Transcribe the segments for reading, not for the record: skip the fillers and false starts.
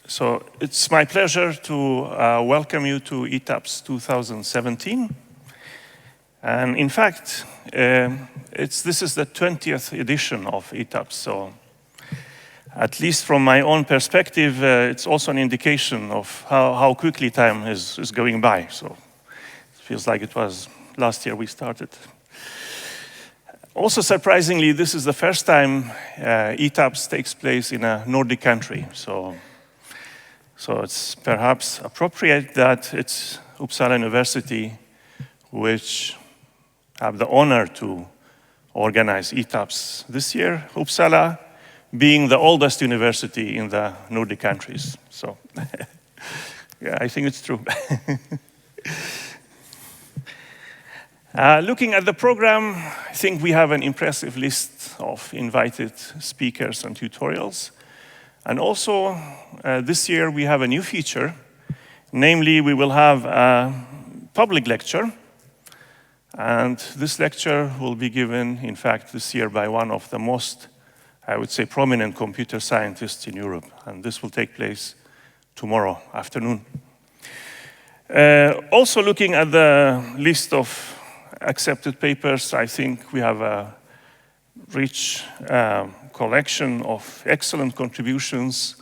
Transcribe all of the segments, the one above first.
So it's my pleasure to welcome you to ETAPS 2017. And in fact, this is the 20th edition of ETAPS. So at least from my own perspective, it's also an indication of how quickly time is going by. So it feels like it was last year we started. Also surprisingly, this is the first time ETAPS takes place in a Nordic country. So it's perhaps appropriate that it's Uppsala University which have the honor to organize ETAPS this year. Uppsala being the oldest university in the Nordic countries. So yeah, I think it's true. Looking at the program, I think we have an impressive list of invited speakers and tutorials. And also, this year we have a new feature. Namely, we will have a public lecture. And this lecture will be given, in fact, this year by one of the most, I would say, prominent computer scientists in Europe. And this will take place tomorrow afternoon. Also looking at the list of accepted papers, I think we have a rich collection of excellent contributions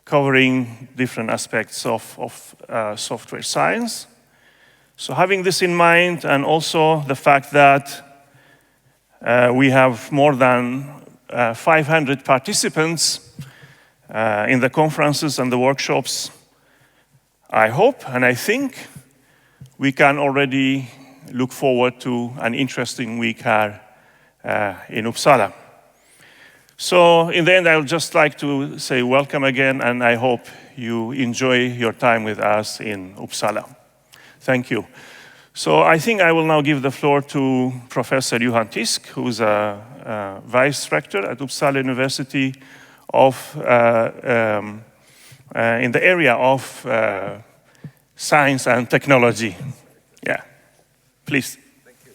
covering different aspects of software science. So having this in mind, and also the fact that we have more than 500 participants in the conferences and the workshops, I hope and I think we can already look forward to an interesting week here in Uppsala. So in the end, I would just like to say welcome again, and I hope you enjoy your time with us in Uppsala. Thank you. So I think I will now give the floor to Professor Johan Tysk, who's a Vice-Rector at Uppsala University in the area of science and technology. Yeah, please. Thank you.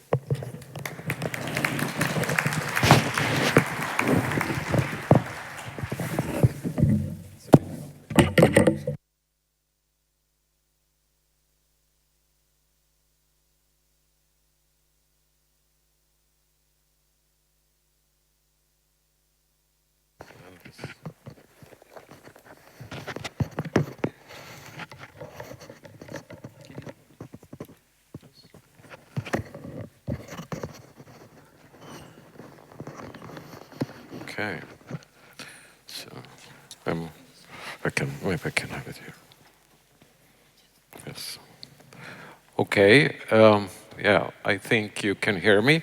Okay, so maybe I can have it here. Yes. Okay. Yeah, I think you can hear me.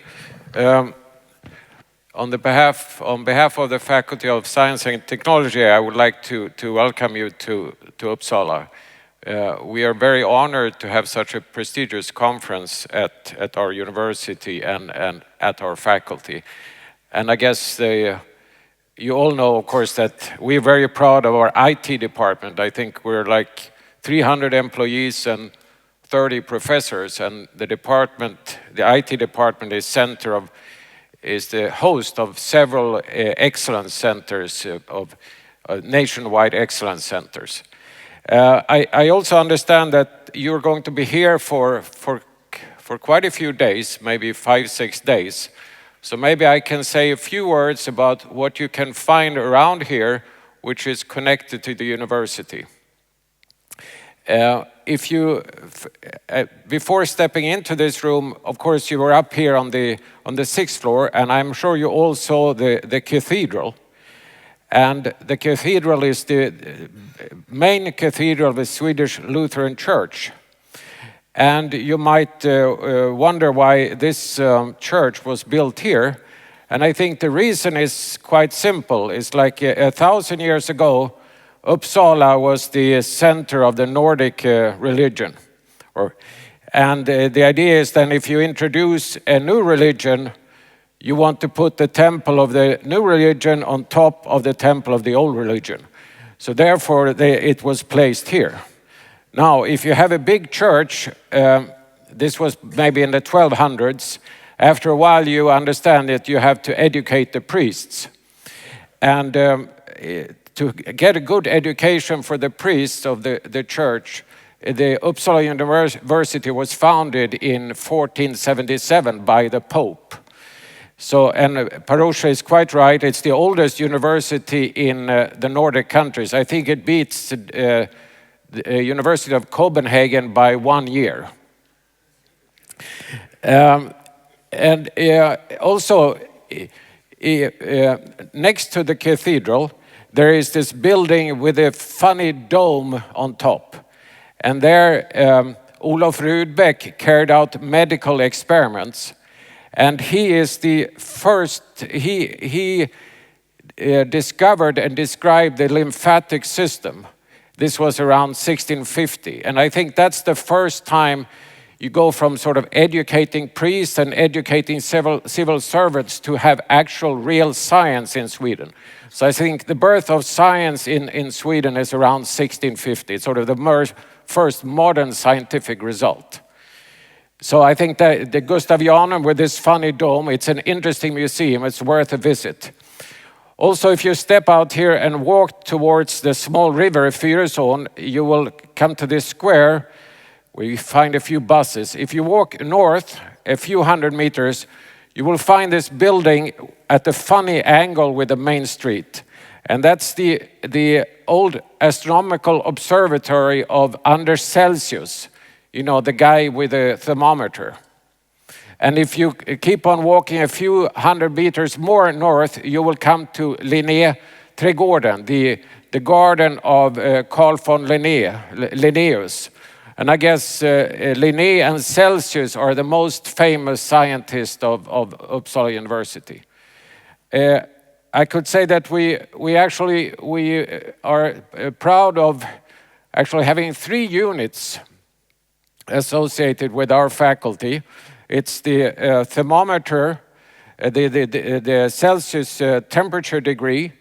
On behalf of the Faculty of Science and Technology, I would like to welcome you to Uppsala. We are very honored to have such a prestigious conference at our university and at our faculty. And I guess you all know, of course, that we're very proud of our IT department. I think we're like 300 employees and 30 professors, and the IT department is the host of several excellence centers, of nationwide excellence centers. I also understand that you're going to be here for quite a few days, maybe 5-6 days. So maybe I can say a few words about what you can find around here, which is connected to the university. Before stepping into this room, of course, you were up here on the 6th floor, and I'm sure you all saw the cathedral. And the cathedral is the main cathedral of the Swedish Lutheran Church. And you might wonder why this church was built here. And I think the reason is quite simple. It's like 1,000 years ago, Uppsala was the center of the Nordic religion. And the idea is then if you introduce a new religion, you want to put the temple of the new religion on top of the temple of the old religion. So therefore, it was placed here. Now, if you have a big church, this was maybe in the 1200s, after a while you understand that you have to educate the priests. And to get a good education for the priests of the church, the Uppsala University was founded in 1477 by the Pope. So, and Parosh is quite right, it's the oldest university in the Nordic countries. I think it beats the University of Copenhagen by 1 year. And also, next to the cathedral, there is this building with a funny dome on top. And there, Olof Rudbeck carried out medical experiments. And he is the first, he discovered and described the lymphatic system. This was around 1650. And I think that's the first time you go from sort of educating priests and educating civil servants to have actual real science in Sweden. So I think the birth of science in Sweden is around 1650. It's sort of the first modern scientific result. So I think that the Gustavianum with this funny dome, it's an interesting museum. It's worth a visit. Also, if you step out here and walk towards the small river, Fyrisån, you will come to this square where you find a few buses. If you walk north a few hundred meters, you will find this building at a funny angle with the main street. And that's the old astronomical observatory of Anders Celsius, you know, the guy with the thermometer. And if you keep on walking a few hundred meters more north, you will come to Linneträdgården, the garden of Carl von Linnaeus. And I guess Linné and Celsius are the most famous scientists of Uppsala University. I could say that we are proud of actually having 3 units associated with our faculty. It's the thermometer, the Celsius temperature degree.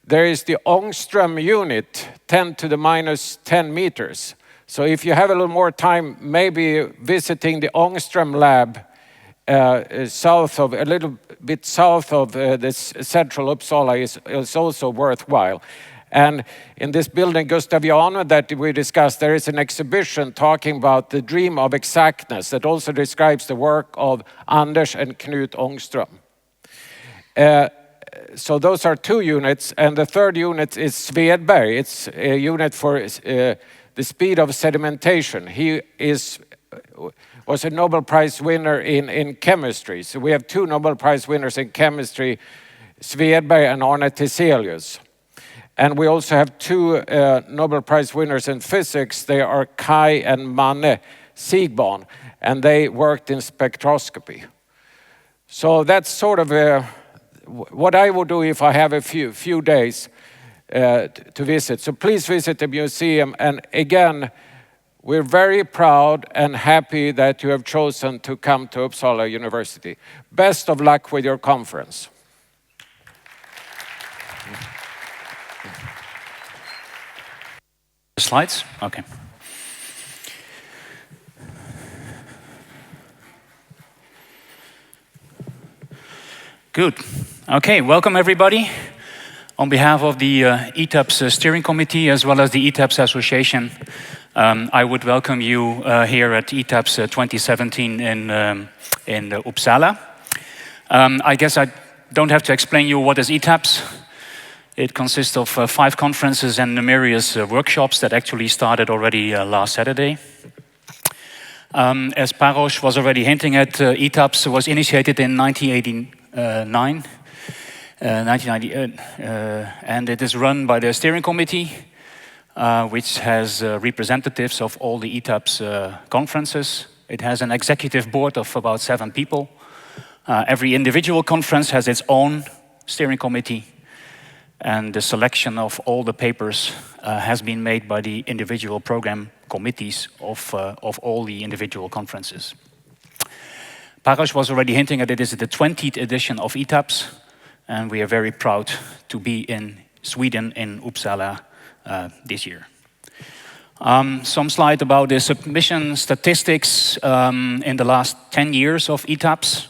There is the Ångström unit, 10 to the minus 10 meters. So if you have a little more time, maybe visiting the Ångström lab a little bit south of this central Uppsala is also worthwhile. And in this building, Gustavianum, that we discussed, there is an exhibition talking about the dream of exactness that also describes the work of Anders and Knut Ångström. So those are 2 units, and the 3rd unit is Svedberg. It's a unit for the speed of sedimentation. He was a Nobel Prize winner in chemistry. So we have 2 Nobel Prize winners in chemistry, Svedberg and Arne Tiselius. And we also have 2 Nobel Prize winners in physics. They are Kai and Manne Siegbahn, and they worked in spectroscopy. So that's sort of what I would do if I have a few days to visit. So please visit the museum. And again, we're very proud and happy that you have chosen to come to Uppsala University. Best of luck with your conference. Slides? Okay. Good. Okay, welcome everybody. On behalf of the ETAPS steering committee as well as the ETAPS association, I would welcome you here at ETAPS 2017 in Uppsala. I guess I don't have to explain you what is ETAPS. It consists of 5 conferences and numerous workshops that actually started already last Saturday. As Parosh was already hinting at, ETAPS was initiated in 1989, and it is run by the steering committee, which has representatives of all the ETAPS conferences. It has an executive board of about 7 people. Every individual conference has its own steering committee, and the selection of all the papers has been made by the individual program committees of all the individual conferences. Parosh was already hinting that it is the 20th edition of ETAPS, and we are very proud to be in Sweden, in Uppsala, this year. Some slide about the submission statistics in the last 10 years of ETAPS.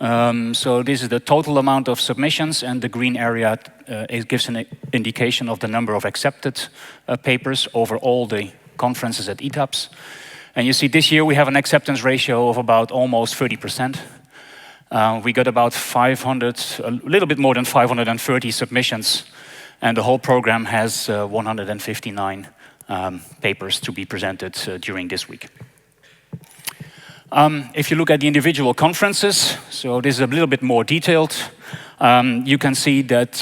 So this is the total amount of submissions, and the green area it gives an indication of the number of accepted papers over all the conferences at ETAPS. And you see this year we have an acceptance ratio of about almost 30%. We got about 500, a little bit more than 530 submissions, and the whole program has 159 papers to be presented during this week. If you look at the individual conferences, so this is a little bit more detailed, you can see that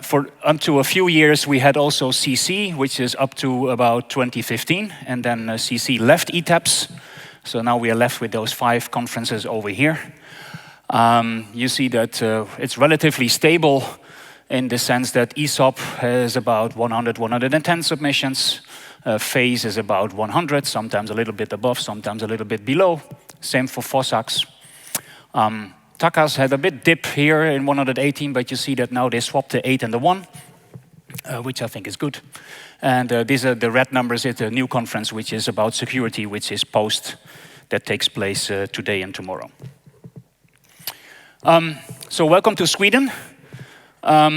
for up to a few years we had also CC, which is up to about 2015, and then CC left ETAPS, so now we are left with those 5 conferences over here. You see that it's relatively stable in the sense that ESOP has about 100, 110 submissions. Phase is about 100, sometimes a little bit above, sometimes a little bit below. Same for FOSAX. TACAS had a bit dip here in 118, but you see that now they swapped the 8 and the 1, which I think is good. And these are the red numbers. It's a new conference, which is about security, which is post, that takes place today and tomorrow. So welcome to Sweden. I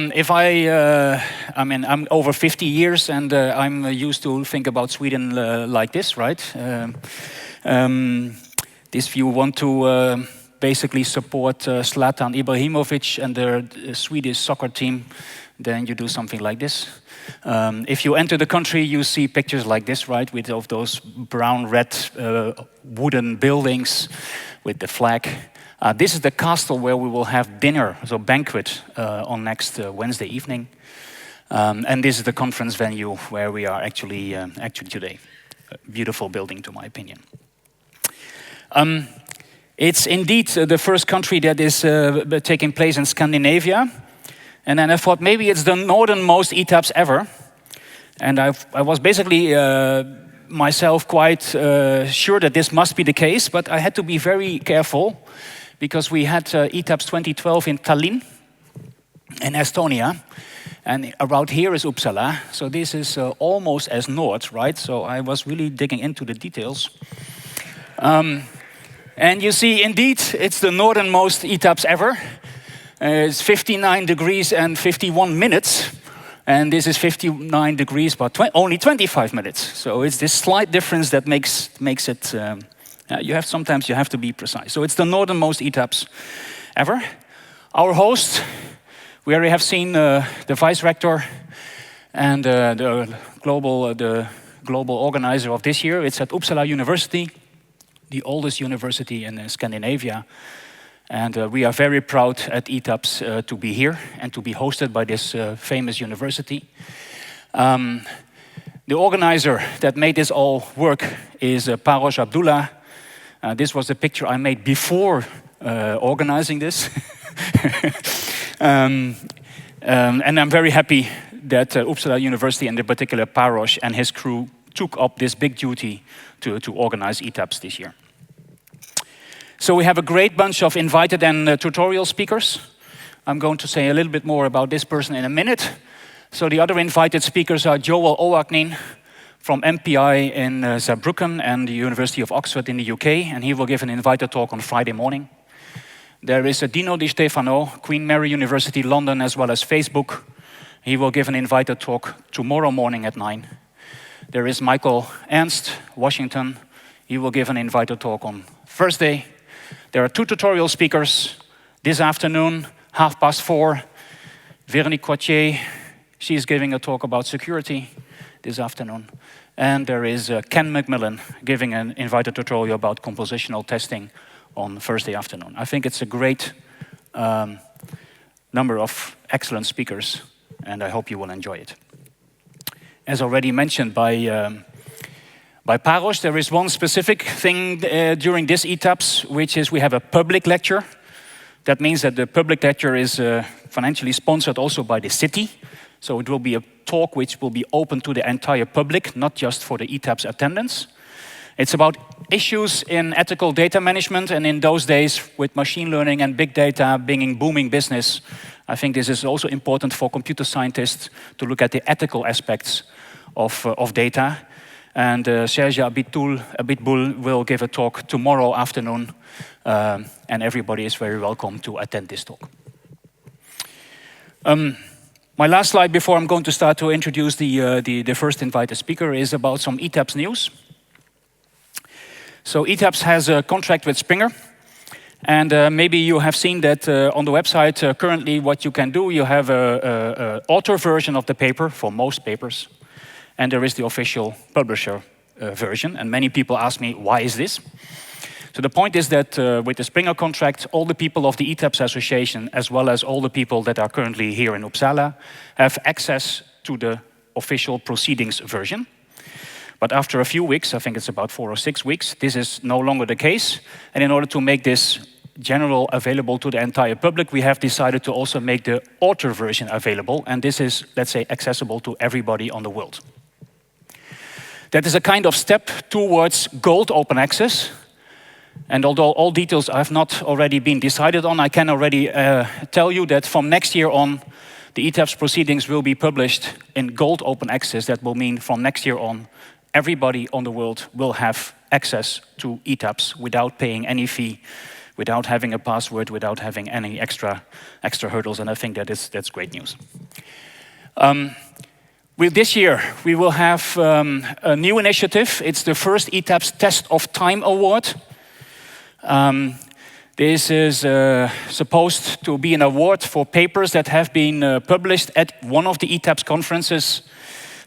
mean, I'm over 50 years, and I'm used to think about Sweden like this, right? If you want to basically support Zlatan Ibrahimovic and the Swedish soccer team, then you do something like this. If you enter the country, you see pictures like this, right, with of those brown, red wooden buildings with the flag. This is the castle where we will have dinner, so banquet, on next Wednesday evening. And this is the conference venue where we are actually today. A beautiful building, to my opinion. It's indeed the first country that is taking place in Scandinavia. And then I thought maybe it's the northernmost ETAPS ever. And I was basically myself quite sure that this must be the case, but I had to be very careful because we had ETAPS 2012 in Tallinn, in Estonia, and around here is Uppsala. So this is almost as north, right? So I was really digging into the details. And you see, indeed, it's the northernmost ETAPS ever. It's 59 degrees and 51 minutes. And this is 59 degrees, but only 25 minutes. So it's this slight difference that makes it... sometimes you have to be precise. So it's the northernmost ETAPS ever. Our host, we already have seen the Vice-Rector and the global organizer of this year. It's at Uppsala University, the oldest university in Scandinavia. And we are very proud at ETAPS to be here and to be hosted by this famous university. The organizer that made this all work is Parosh Abdulla. This was a picture I made before organizing this. And I'm very happy that Uppsala University, and in particular Parosh and his crew, took up this big duty to organize ETAPS this year. So we have a great bunch of invited and tutorial speakers. I'm going to say a little bit more about this person in a minute. So the other invited speakers are Joel Oaknin from MPI in Saarbrücken and the University of Oxford in the UK, and he will give an invited talk on Friday morning. There is Dino Di Stefano, Queen Mary University London, as well as Facebook. He will give an invited talk tomorrow morning at 9. There is Michael Ernst, Washington. He will give an invited talk on Thursday. There are 2 tutorial speakers this afternoon, 4:30. Véronique Coitier, she's giving a talk about security this afternoon. And there is Ken McMillan giving an invited tutorial about compositional testing on Thursday afternoon. I think it's a great number of excellent speakers, and I hope you will enjoy it. As already mentioned by Parosh, there is one specific thing during this ETAPS, which is we have a public lecture. That means that the public lecture is financially sponsored also by the city. So it will be a talk which will be open to the entire public, not just for the ETAPS attendance. It's about issues in ethical data management, and in those days with machine learning and big data being booming business, I think this is also important for computer scientists to look at the ethical aspects of data. And Serge Abitboul will give a talk tomorrow afternoon, and everybody is very welcome to attend this talk. My last slide before I'm going to start to introduce the first invited speaker is about some ETAPS news. So ETAPS has a contract with Springer. And maybe you have seen that on the website currently what you can do, you have an author version of the paper for most papers. And there is the official publisher version. And many people ask me, why is this? So the point is that with the Springer contract, all the people of the ETAPS Association, as well as all the people that are currently here in Uppsala, have access to the official proceedings version. But after a few weeks, I think it's about 4 or 6 weeks, this is no longer the case. And in order to make this general available to the entire public, we have decided to also make the author version available. And this is, let's say, accessible to everybody on the world. That is a kind of step towards gold open access. And although all details have not already been decided on, I can already tell you that from next year on, the ETAPS proceedings will be published in gold open access. That will mean from next year on, everybody on the world will have access to ETAPS without paying any fee, without having a password, without having any extra hurdles. And I think that's great news. With this year, we will have a new initiative. It's the first ETAPS Test of Time Award. This is supposed to be an award for papers that have been published at one of the ETAPS conferences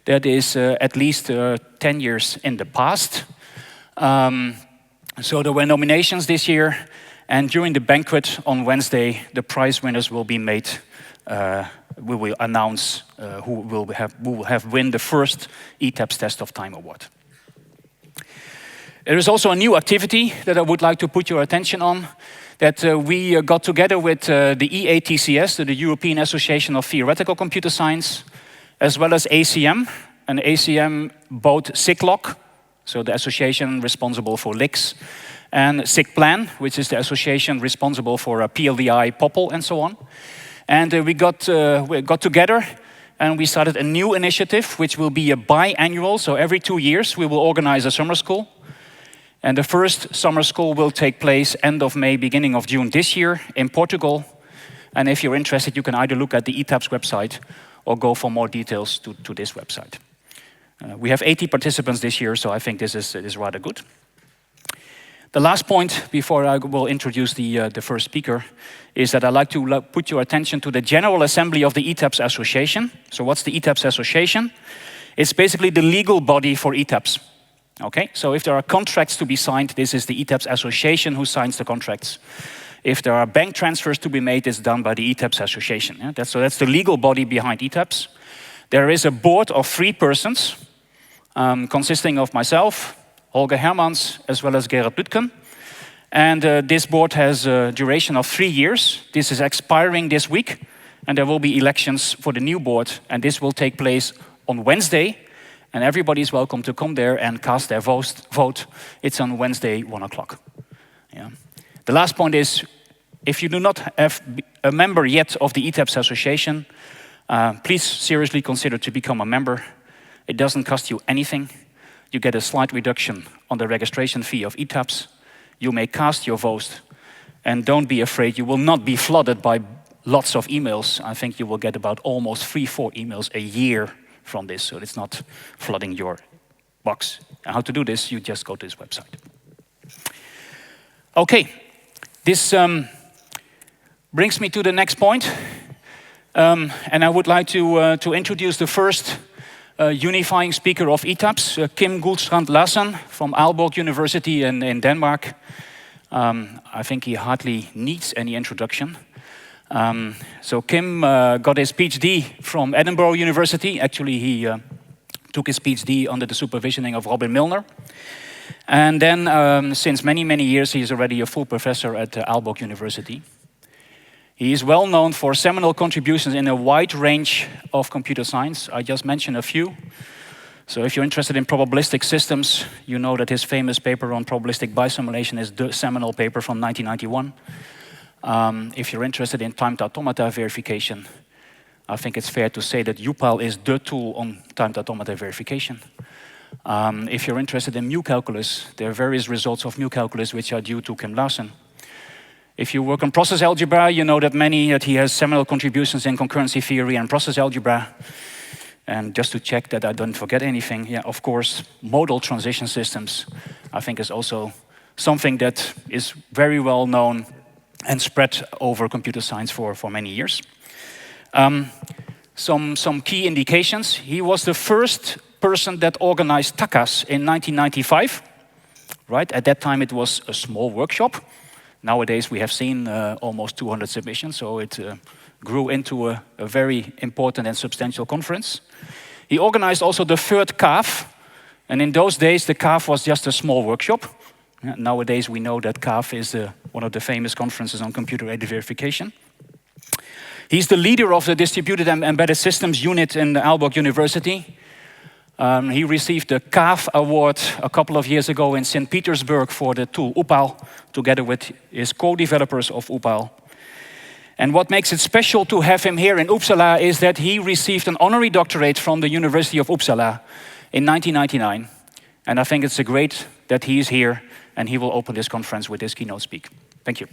that is at least 10 years in the past. So there were nominations this year, and during the banquet on Wednesday, the prize winners will be made. We will announce who will have won the first ETAPS Test of Time Award. There is also a new activity that I would like to put your attention on, that we got together with the EATCS, the European Association of Theoretical Computer Science, as well as ACM, and ACM both SIGLOC, so the association responsible for LICs, and SIGPlan, which is the association responsible for PLDI, POPL, and so on. And we got together and we started a new initiative, which will be a biannual, so every 2 years we will organize a summer school. And the first summer school will take place end of May, beginning of June this year in Portugal. And if you're interested, you can either look at the ETAPS website or go for more details to this website. We have 80 participants this year, so I think this is rather good. The last point, before I will introduce the first speaker, is that I'd like to put your attention to the General Assembly of the ETAPS Association. So what's the ETAPS Association? It's basically the legal body for ETAPS. Okay, so if there are contracts to be signed, this is the ETAPS Association who signs the contracts. If there are bank transfers to be made, it's done by the ETAPS Association. Yeah? That's the legal body behind ETAPS. There is a board of 3 persons, consisting of myself, Holger Hermans, as well as Gerard Lütken. And this board has a duration of 3 years. This is expiring this week, and there will be elections for the new board, and this will take place on Wednesday. And everybody is welcome to come there and cast their vote. It's on Wednesday, 1 o'clock. Yeah. The last point is, if you do not have a member yet of the ETAPS Association, please seriously consider to become a member. It doesn't cost you anything. You get a slight reduction on the registration fee of ETAPS. You may cast your vote, and don't be afraid, you will not be flooded by lots of emails. I think you will get about almost 3-4 emails a year from this, so it's not flooding your box. And how to do this, you just go to this website. Okay, this brings me to the next point. And I would like to introduce the first unifying speaker of ETAPS, Kim Guldstrand Larsen from Aalborg University in Denmark. I think he hardly needs any introduction. So Kim got his PhD from Edinburgh University. Actually, he took his PhD under the supervision of Robin Milner. And then, since many, many years, he is already a full professor at Aalborg University. He is well known for seminal contributions in a wide range of computer science. I just mentioned a few. So if you're interested in probabilistic systems, you know that his famous paper on probabilistic bisimulation is the seminal paper from 1991. If you're interested in timed automata verification, I think it's fair to say that UPAL is the tool on timed automata verification. If you're interested in mu calculus, there are various results of mu calculus which are due to Kim Larsen. If you work on process algebra, you know that he has seminal contributions in concurrency theory and process algebra. And just to check that I don't forget anything, yeah, of course, modal transition systems, I think is also something that is very well known and spread over computer science for many years. Some key indications. He was the first person that organized TACAs in 1995. Right? At that time, it was a small workshop. Nowadays, we have seen almost 200 submissions, so it grew into a very important and substantial conference. He organized also the third CAF, and in those days, the CAF was just a small workshop. Nowadays, we know that CAF is one of the famous conferences on computer-aided verification. He's the leader of the Distributed and Embedded Systems unit in Aalborg University. He received the CAF award a couple of years ago in St. Petersburg for the tool Upal, together with his co-developers of Upal. And what makes it special to have him here in Uppsala is that he received an honorary doctorate from the University of Uppsala in 1999. And I think it's great that he is here and he will open this conference with his keynote speak. Thank you.